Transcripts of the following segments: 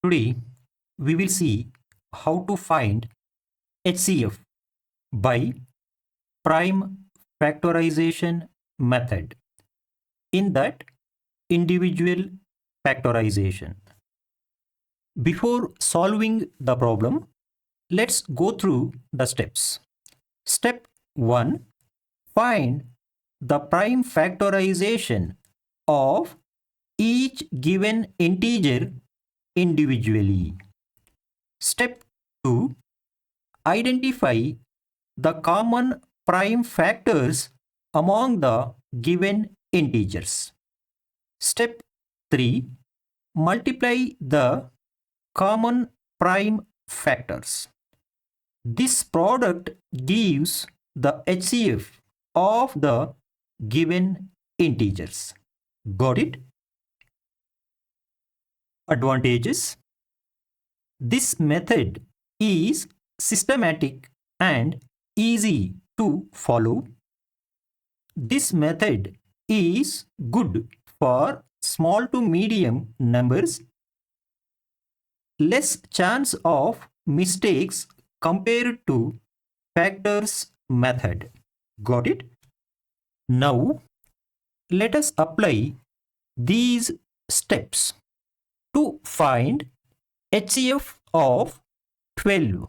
Today, we will see how to find HCF by Prime Factorization Method, in that individual factorization. Before solving the problem, let's go through the steps. Step 1. Find the prime factorization of each given integer individually. Step 2. Identify the common prime factors among the given integers. Step 3. Multiply the common prime factors. This product gives the HCF of the given integers. Got it? Advantages. This method is systematic and easy to follow. This method is good for small to medium numbers. Less chance of mistakes compared to factors method. Got it? Now, let us apply these steps to find HCF of 12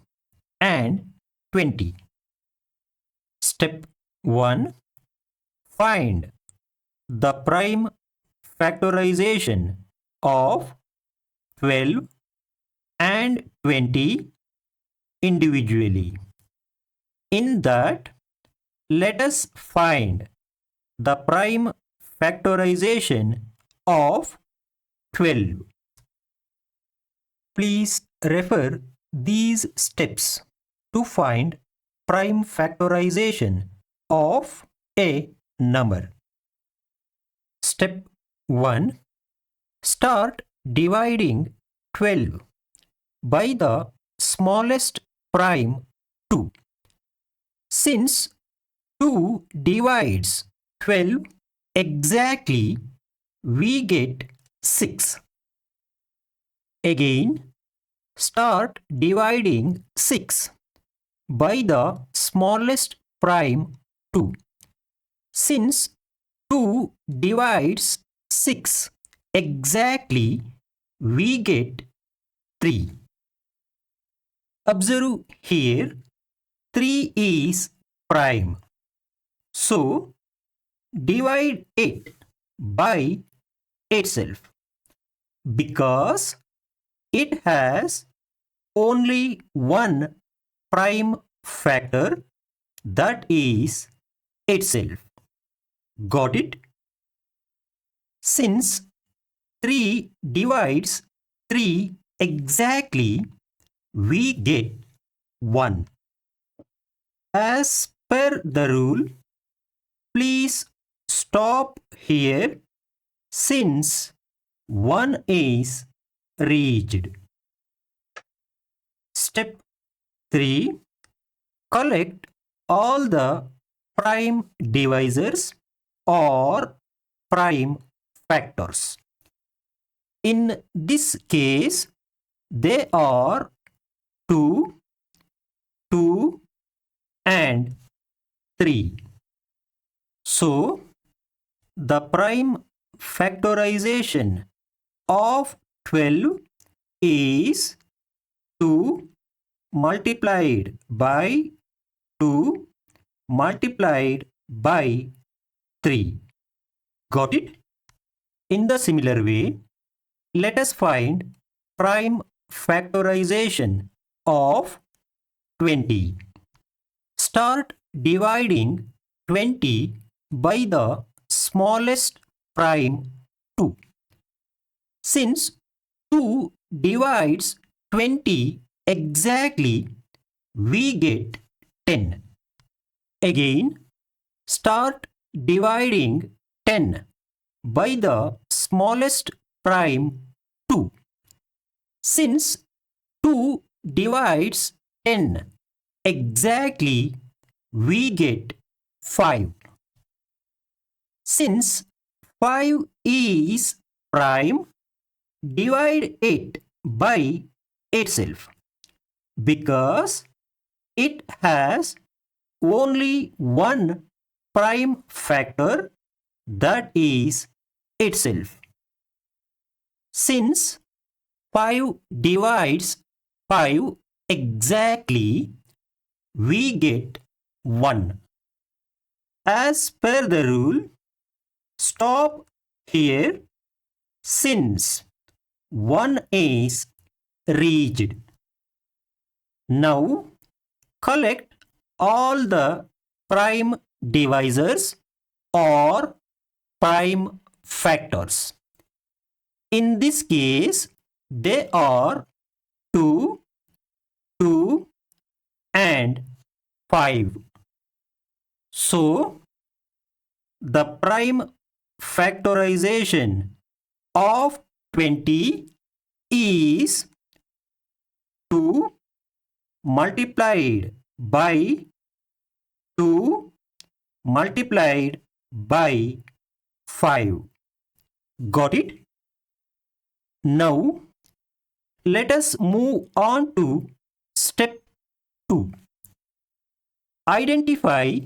and 20. Step 1. Find the prime factorization of 12 and 20 individually. In that, let us find the prime factorization of 12. Please refer these steps to find prime factorization of a number. Step 1. Start dividing 12 by the smallest prime 2. Since 2 divides 12 exactly, we get 6. Again, start dividing 6 by the smallest prime 2. Since 2 divides 6 exactly, we get 3. Observe here, 3 is prime. So, divide it by itself because it has only one prime factor, that is itself. Got it? Since 3 divides 3 exactly, we get 1. As per the rule, please stop here since 1 is reached. Step 3. Collect all the prime divisors or prime factors. In this case, they are 2, 2 and 3. So, the prime factorization of 12 is 2 multiplied by 2 multiplied by 3. Got it? In the similar way, let us find prime factorization of 20. Start dividing 20 by the smallest prime 2. Since 2 divides 20 exactly, we get 10. Again, start dividing 10 by the smallest prime 2. Since 2 divides 10 exactly, we get 5. Since 5 is prime, divide it by itself because it has only one prime factor, that is itself. Since 5 divides 5 exactly, we get 1. As per the rule, stop here since 1 is reached. Now collect all the prime divisors or prime factors. In this case, they are 2, 2 and 5. So, the prime factorization of 20 is 2 multiplied by 2 multiplied by 5. Got it? Now, let us move on to step 2. Identify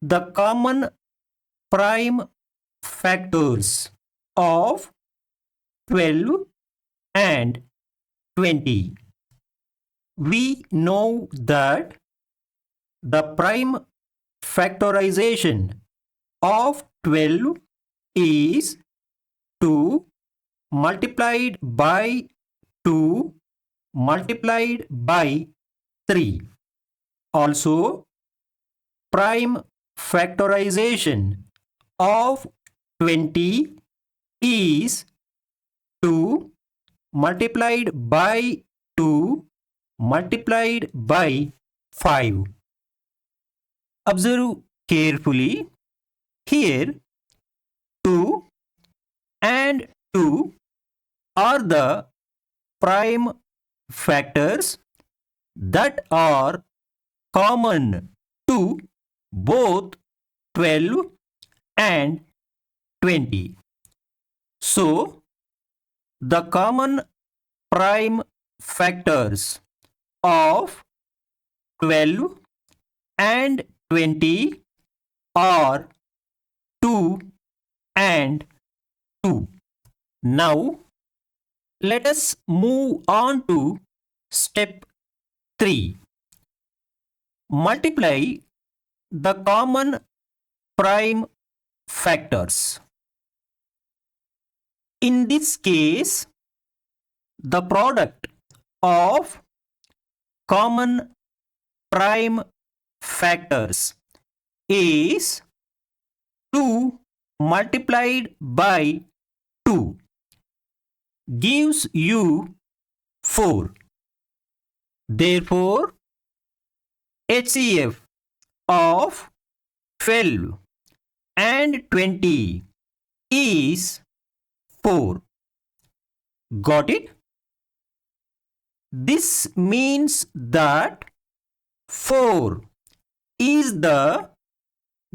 the common prime factors of 12 and 20. We know that the prime factorization of 12 is 2 multiplied by 2 multiplied by 3. Also, prime factorization of 20 is 2 multiplied by 2 multiplied by 5. Observe carefully. Here 2 and 2 are the prime factors that are common to both 12 and 20. So, the common prime factors of 12 and 20 are 2 and 2. Now, let us move on to step 3. Multiply the common prime factors. In this case, the product of common prime factors is 2 multiplied by 2 gives you 4. Therefore, HCF of 12 and 20 is 4. Got it? This means that 4 is the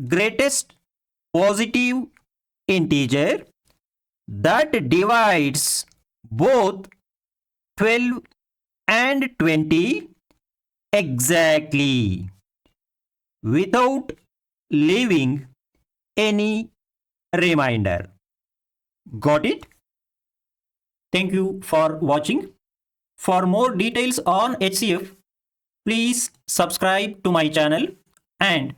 greatest positive integer that divides both 12 and 20 exactly without leaving any remainder. Got it? Thank you for watching. For more details on HCF, please subscribe to my channel and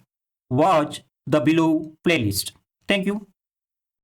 watch the below playlist. Thank you.